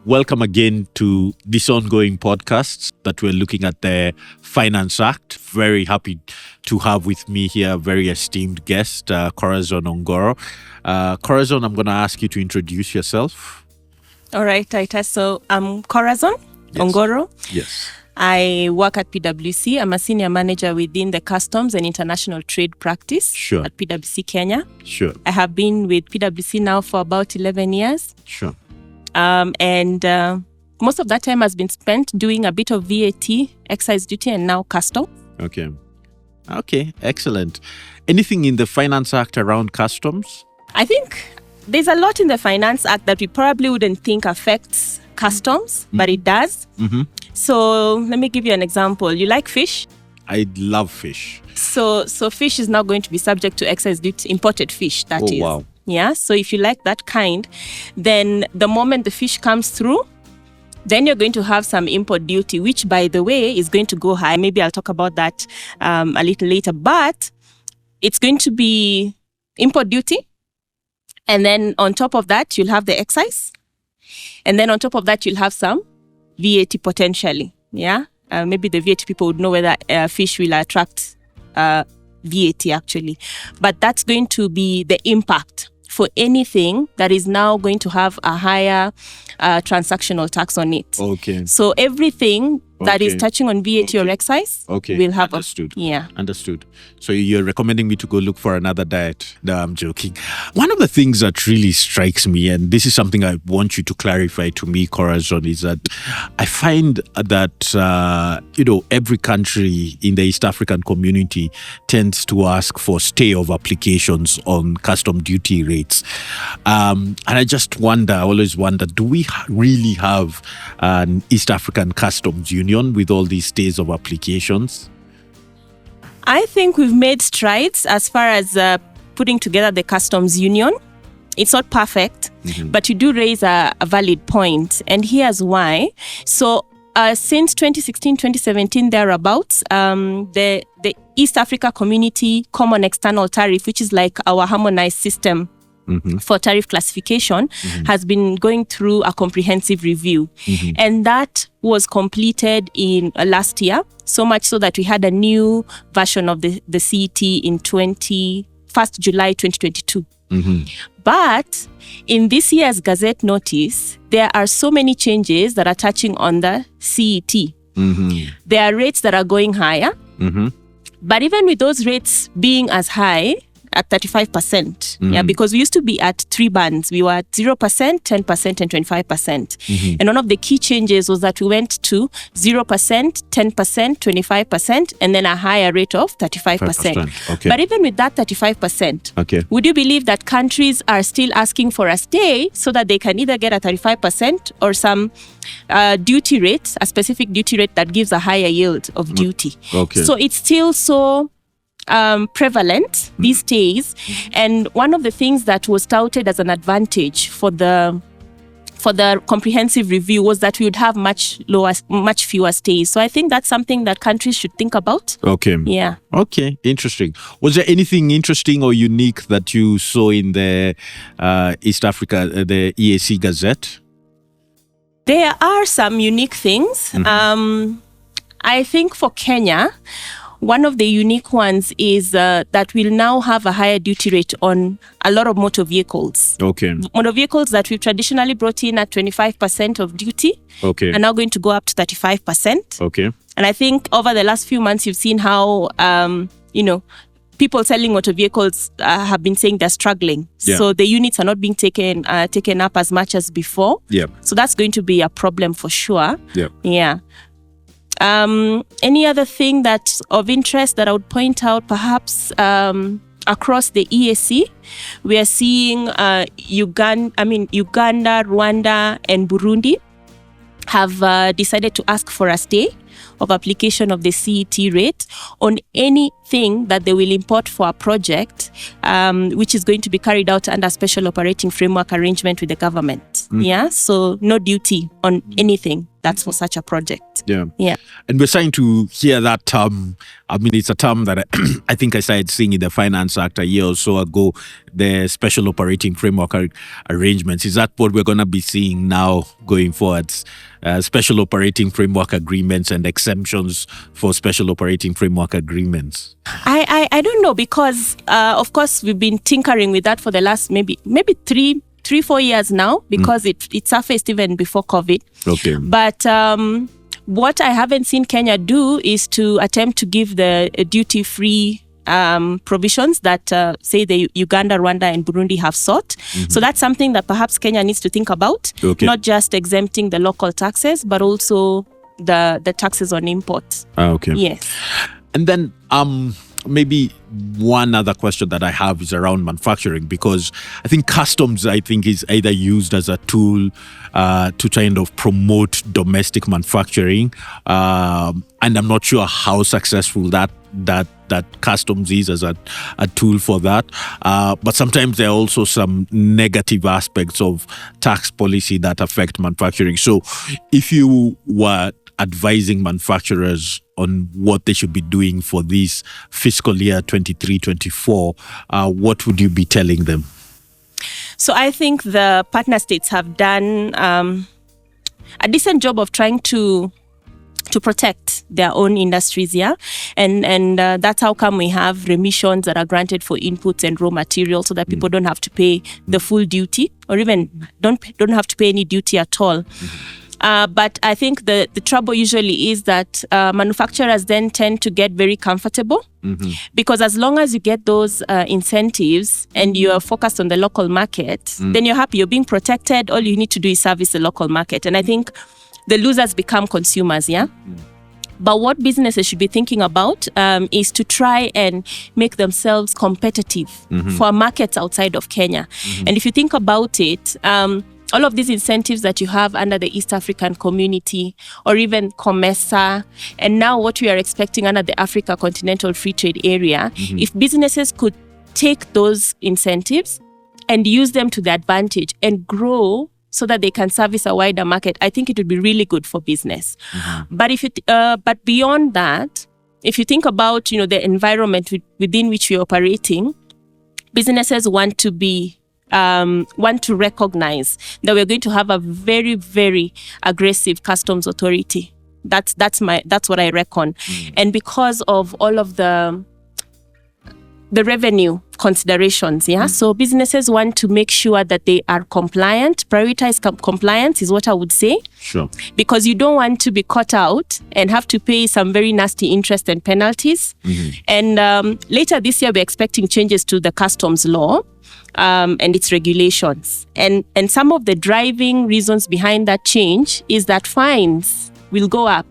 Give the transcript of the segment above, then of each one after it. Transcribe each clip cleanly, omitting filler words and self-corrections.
Welcome again to this ongoing podcast that we're looking at the Finance Act. Very happy to have with me here a very esteemed guest, Corazon Ongoro. Corazon, I'm going to ask you to introduce yourself. All right, Titus. So I'm Corazon Ongoro. Yes. I work at PwC. I'm a senior manager within the Customs and International Trade Practice at PwC Kenya. Sure. I have been with PwC now for about 11 years. Sure. And most of that time has been spent doing a bit of VAT, excise duty, and now custom. Okay, excellent. Anything in the Finance Act around customs? I think there's a lot in the Finance Act that we probably wouldn't think affects customs, but it does. Mm-hmm. So let me give you an example. You like fish? I love fish. So fish is now going to be subject to excise duty, imported fish, that is. Oh, wow. Yeah, so if you like that kind, then the moment the fish comes through, then you're going to have some import duty, which, by the way, is going to go high. Maybe I'll talk about that a little later. But it's going to be import duty. And then on top of that, you'll have the excise. And then on top of that, you'll have some VAT potentially. Yeah, maybe the VAT people would know whether fish will attract VAT actually. But that's going to be the impact for anything that is now going to have a higher transactional tax on it. Okay. So everything that is touching on VAT or excise will have Understood. Yeah. Understood. So you're recommending me to go look for another diet? No, I'm joking. One of the things that really strikes me, and this is something I want you to clarify to me, Corazon, is that I find that, every country in the East African community tends to ask for stay of applications on custom duty rates. And I always wonder, do we really have an East African customs union with all these stays of applications? I think we've made strides as far as putting together the customs union. It's not perfect, but you do raise a valid point. And here's why. So since 2016, 2017, thereabouts, the East Africa Community Common External Tariff, which is like our harmonized system for tariff classification, has been going through a comprehensive review. And that was completed in last year, so much so that we had a new version of the CET in 1st July 2022. But in this year's Gazette notice, there are so many changes that are touching on the CET. There are rates that are going higher. But even with those rates being as high, at 35%, because we used to be at 3 bands. We were at 0%, 10%, and 25%. And one of the key changes was that we went to 0%, 10%, 25%, and then a higher rate of 35%. Okay. But even with that 35%, would you believe that countries are still asking for a stay so that they can either get a 35% or some duty rate, a specific duty rate that gives a higher yield of duty? So it's still so prevalent these days, and one of the things that was touted as an advantage for the comprehensive review was that we would have much fewer stays. So I think that's something that countries should think about. Interesting. Was there anything interesting or unique that you saw in the East Africa, the EAC Gazette? There are some unique things. I think for Kenya, one of the unique ones is that we'll now have a higher duty rate on a lot of motor vehicles. Motor vehicles that we've traditionally brought in at 25% of duty are now going to go up to 35%. And I think over the last few months, you've seen how, people selling motor vehicles have been saying they're struggling. So the units are not being taken up as much as before. So that's going to be a problem for sure. Any other thing that's of interest that I would point out, perhaps across the EAC, we are seeing Uganda, Rwanda, and Burundi have decided to ask for a stay of application of the CET rate on anything that they will import for a project, which is going to be carried out under a special operating framework arrangement with the government. So no duty on anything that's for such a project. Yeah. Yeah. And we're starting to hear that term. I mean, it's a term that I think I started seeing in the Finance Act a year or so ago, the special operating framework arrangements. Is that what we're going to be seeing now going forwards? Special operating framework agreements and exemptions for special operating framework agreements? I don't know, because of course we've been tinkering with that for the last maybe 3-4 years now, because it surfaced even before COVID. Okay. But what I haven't seen Kenya do is to attempt to give the duty-free provisions that say the Uganda, Rwanda and Burundi have sought. So that's something that perhaps Kenya needs to think about, not just exempting the local taxes, but also the taxes on imports. Okay. Yes. And then maybe one other question that I have is around manufacturing, because I think customs, is either used as a tool to kind of promote domestic manufacturing, and I'm not sure how successful that customs is as a tool for that. But sometimes there are also some negative aspects of tax policy that affect manufacturing. So if you were advising manufacturers on what they should be doing for this fiscal year 23-24, what would you be telling them? So I think the partner states have done a decent job of trying to protect their own industries, and that's how come we have remissions that are granted for inputs and raw materials, so that people don't have to pay the full duty, or even don't have to pay any duty at all. But I think the trouble usually is that manufacturers then tend to get very comfortable, because as long as you get those incentives and you are focused on the local market, then you're happy, you're being protected. All you need to do is service the local market. And I think the losers become consumers, But what businesses should be thinking about is to try and make themselves competitive for markets outside of Kenya. And if you think about it, all of these incentives that you have under the East African Community, or even COMESA, and now what we are expecting under the Africa Continental Free Trade Area, if businesses could take those incentives and use them to their advantage and grow so that they can service a wider market, I think it would be really good for business. But beyond that, if you think about the environment within which we're operating, businesses want to recognize that we're going to have a very, very aggressive customs authority. That's what I reckon. And because of all of the revenue considerations, so businesses want to make sure that they are compliant. Prioritize compliance is what I would say. Sure. Because you don't want to be caught out and have to pay some very nasty interest and penalties. And later this year, we're expecting changes to the customs law and its regulations. And some of the driving reasons behind that change is that fines will go up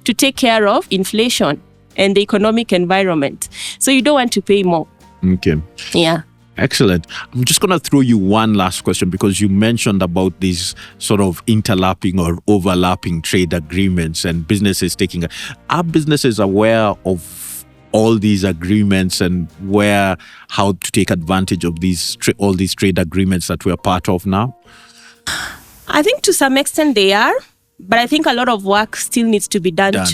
to take care of inflation and the economic environment. So you don't want to pay more. Okay. Yeah. Excellent. I'm just going to throw you one last question, because you mentioned about these sort of interlapping or overlapping trade agreements and businesses are businesses aware of all these agreements and how to take advantage of all these trade agreements that we're part of now? I think to some extent they are, but I think a lot of work still needs to be done.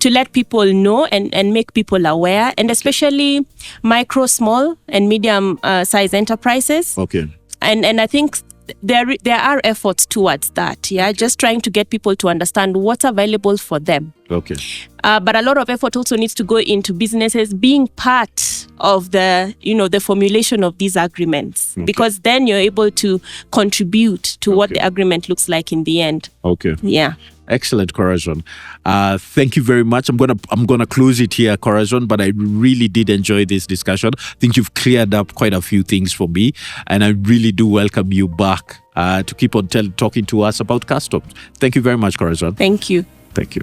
to let people know and make people aware, and especially micro, small and medium size enterprises. Okay. And I think there are efforts towards that. Just trying to get people to understand what's available for them. Okay. But a lot of effort also needs to go into businesses being part of the formulation of these agreements, because then you're able to contribute to what the agreement looks like in the end. Okay. Yeah. Excellent, Corazon. Thank you very much. I'm gonna close it here, Corazon, but I really did enjoy this discussion. I think you've cleared up quite a few things for me, and I really do welcome you back to keep on talking to us about customs. Thank you very much, Corazon. Thank you. Thank you.